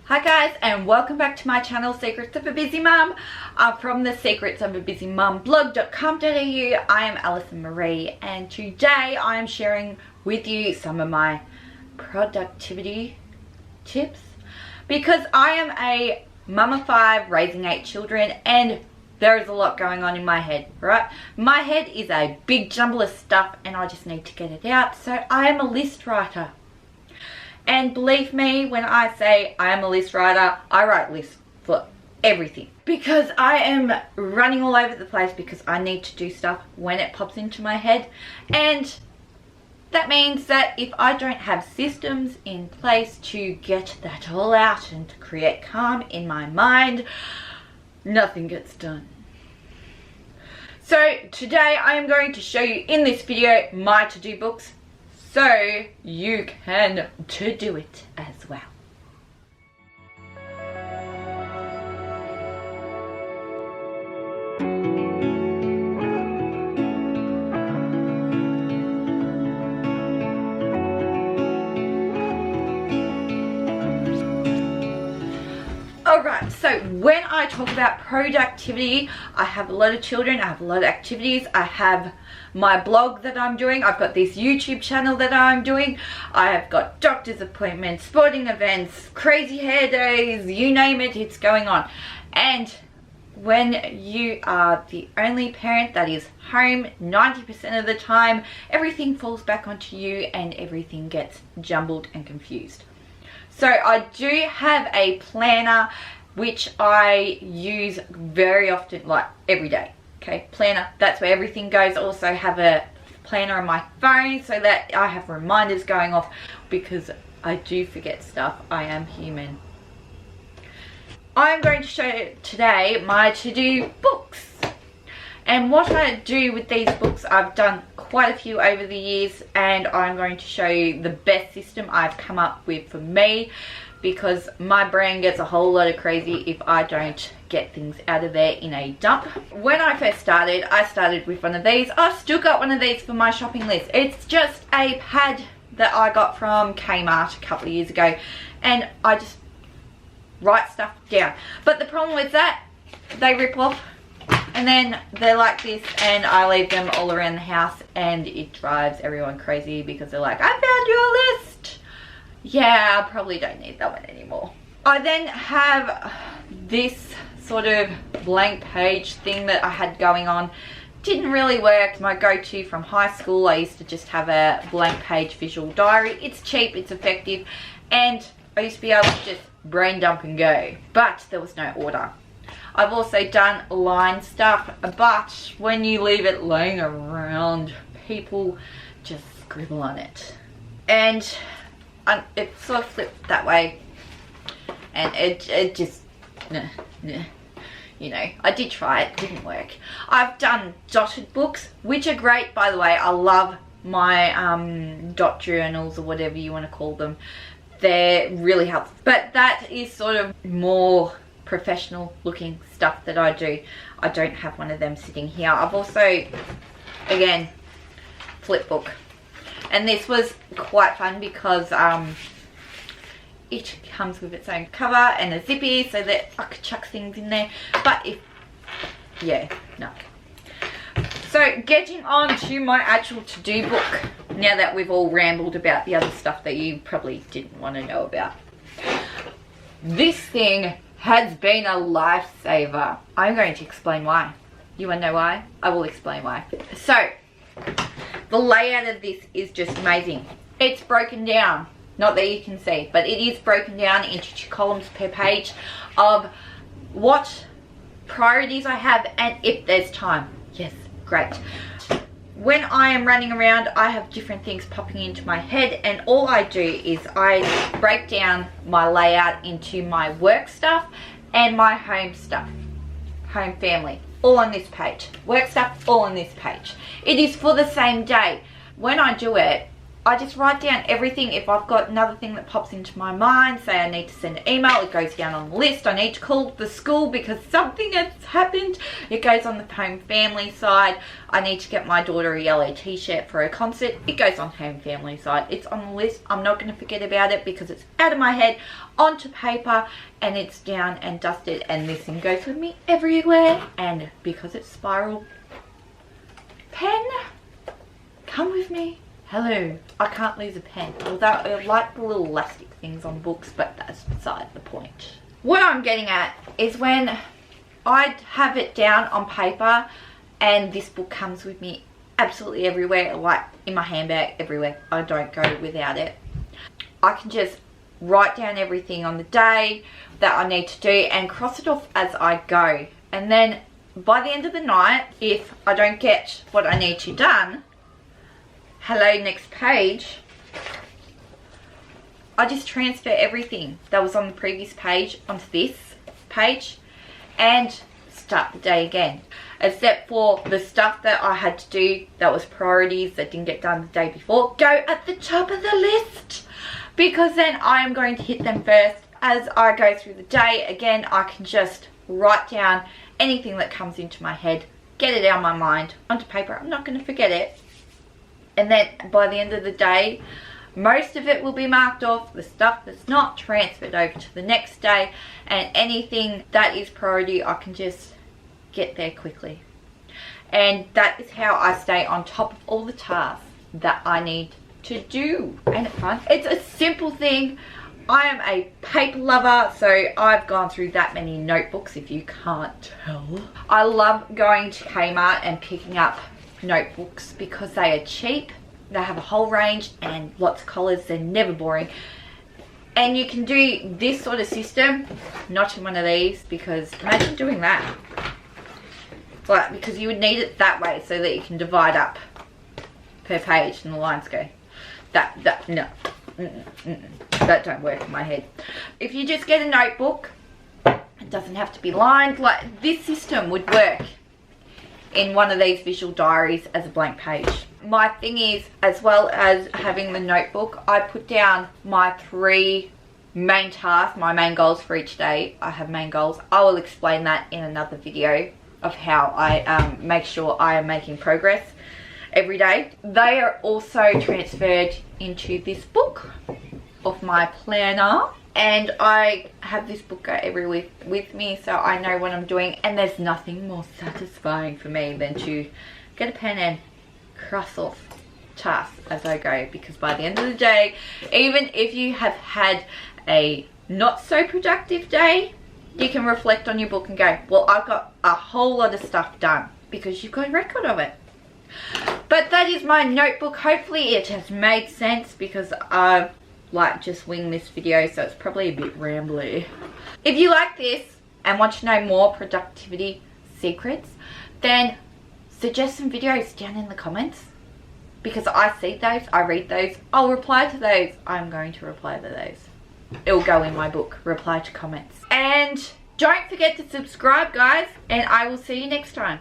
Hi guys, and welcome back to my channel, Secrets of a Busy Mum. From the Secrets of a Busy Mum blog.com.au. I am Allison Marie, and today I am sharing with you some of my productivity tips because I am a mum of 5 raising 8 children, and there is a lot going on in my head, right? My head is a big jumble of stuff and I just need to get it out, so I am a list writer. And believe me when I say I am a list writer, I write lists for everything. Because I am running all over the place because I need to do stuff when it pops into my head. And that means that if I don't have systems in place to get that all out and to create calm in my mind, nothing gets done. So today I am going to show you in this video my to-do books, so you can to-do it as well. Alright, so when I talk about productivity, I have a lot of children, I have a lot of activities, I have my blog that I'm doing, I've got this YouTube channel that I'm doing, I have got doctor's appointments, sporting events, crazy hair days, you name it, it's going on. And when you are the only parent that is home 90% of the time, everything falls back onto you and everything gets jumbled and confused. So I do have a planner which I use very often, like every day. Okay, planner, that's where everything goes. I also have a planner on my phone so that I have reminders going off because I do forget stuff. I am human. I'm going to show you today my to-do books. And what I do with these books, I've done quite a few over the years, and I'm going to show you the best system I've come up with for me, because my brain gets a whole lot of crazy if I don't get things out of there in a dump. When I first started, I started with one of these. I still got one of these for my shopping list. It's just a pad that I got from Kmart a couple of years ago, and I just write stuff down. But the problem with that, they rip off. And then they're like this, and I leave them all around the house, and it drives everyone crazy because they're like, I found your list. Yeah, I probably don't need that one anymore. I then have this sort of blank page thing that I had going on. Didn't really work. My go-to from high school, I used to just have a blank page visual diary. It's cheap, it's effective, and I used to be able to just brain dump and go. But there was no order. I've also done line stuff, but when you leave it laying around, people just scribble on it. And it sort of flipped that way, and it just, you know, I did try it, didn't work. I've done dotted books, which are great, by the way. I love my dot journals, or whatever you want to call them. They're really helpful. But that is sort of more professional looking stuff that I do. I don't have one of them sitting here. I've also, again, flip book, and this was quite fun because it comes with its own cover and a zippy so that I could chuck things in there. But if, yeah, no. So getting on to my actual to-do book, now that we've all rambled about the other stuff that you probably didn't want to know about. This thing has been a lifesaver. I'm going to explain why. You want to know why? I will explain why. So, the layout of this is just amazing. It's broken down. Not that you can see, but it is broken down into 2 columns per page of what priorities I have and if there's time. Yes, great. When I am running around, I have different things popping into my head, and all I do is I break down my layout into my work stuff and my home stuff, home family, all on this page. Work stuff, all on this page. It is for the same day. When I do it, I just write down everything. If I've got another thing that pops into my mind, say I need to send an email, it goes down on the list. I need to call the school because something has happened, it goes on the home family side. I need to get my daughter a yellow t-shirt for her concert, it goes on home family side. It's on the list. I'm not going to forget about it because it's out of my head onto paper and it's down and dusted, and this thing goes with me everywhere. And because it's spiral pen, come with me. Hello, I can't lose a pen, although I like the little elastic things on books, but that's beside the point. What I'm getting at is when I have it down on paper and this book comes with me absolutely everywhere, like in my handbag, everywhere. I don't go without it. I can just write down everything on the day that I need to do and cross it off as I go. And then by the end of the night, if I don't get what I need to done, hello, next page, I just transfer everything that was on the previous page onto this page and start the day again. Except for the stuff that I had to do that was priorities that didn't get done the day before, go at the top of the list, because then I am going to hit them first. As I go through the day, again, I can just write down anything that comes into my head, get it out of my mind onto paper. I'm not going to forget it. And then by the end of the day, most of it will be marked off. The stuff that's not, transferred over to the next day. And anything that is priority, I can just get there quickly. And that is how I stay on top of all the tasks that I need to do. Ain't it fun? It's a simple thing. I am a paper lover, so I've gone through that many notebooks, if you can't tell. I love going to Kmart and picking up notebooks because they are cheap, they have a whole range and lots of colours, they're never boring. And you can do this sort of system, not in one of these, because imagine doing that. Like, because you would need it that way so that you can divide up per page and the lines go. No. That don't work in my head. If you just get a notebook, it doesn't have to be lined. Like, this system would work in one of these visual diaries as a blank page. My thing is, as well as having the notebook, I put down my 3 main tasks, my main goals for each day. I have main goals. I will explain that in another video of how I make sure I am making progress every day. They are also transferred into this book of my planner, and I have this book go everywhere with me, so I know what I'm doing. And there's nothing more satisfying for me than to get a pen and cross off tasks as I go, because by the end of the day, even if you have had a not so productive day, you can reflect on your book and go, well, I've got a whole lot of stuff done, because you've got a record of it. But that is my notebook. Hopefully it has made sense, because I've just wing this video, so it's probably a bit rambly. If you like this and want to know more productivity secrets, then suggest some videos down in the comments, because I see those, I read those, I'll reply to those. I'm going to reply to those. It'll go in my book, reply to comments. And don't forget to subscribe, guys, and I will see you next time.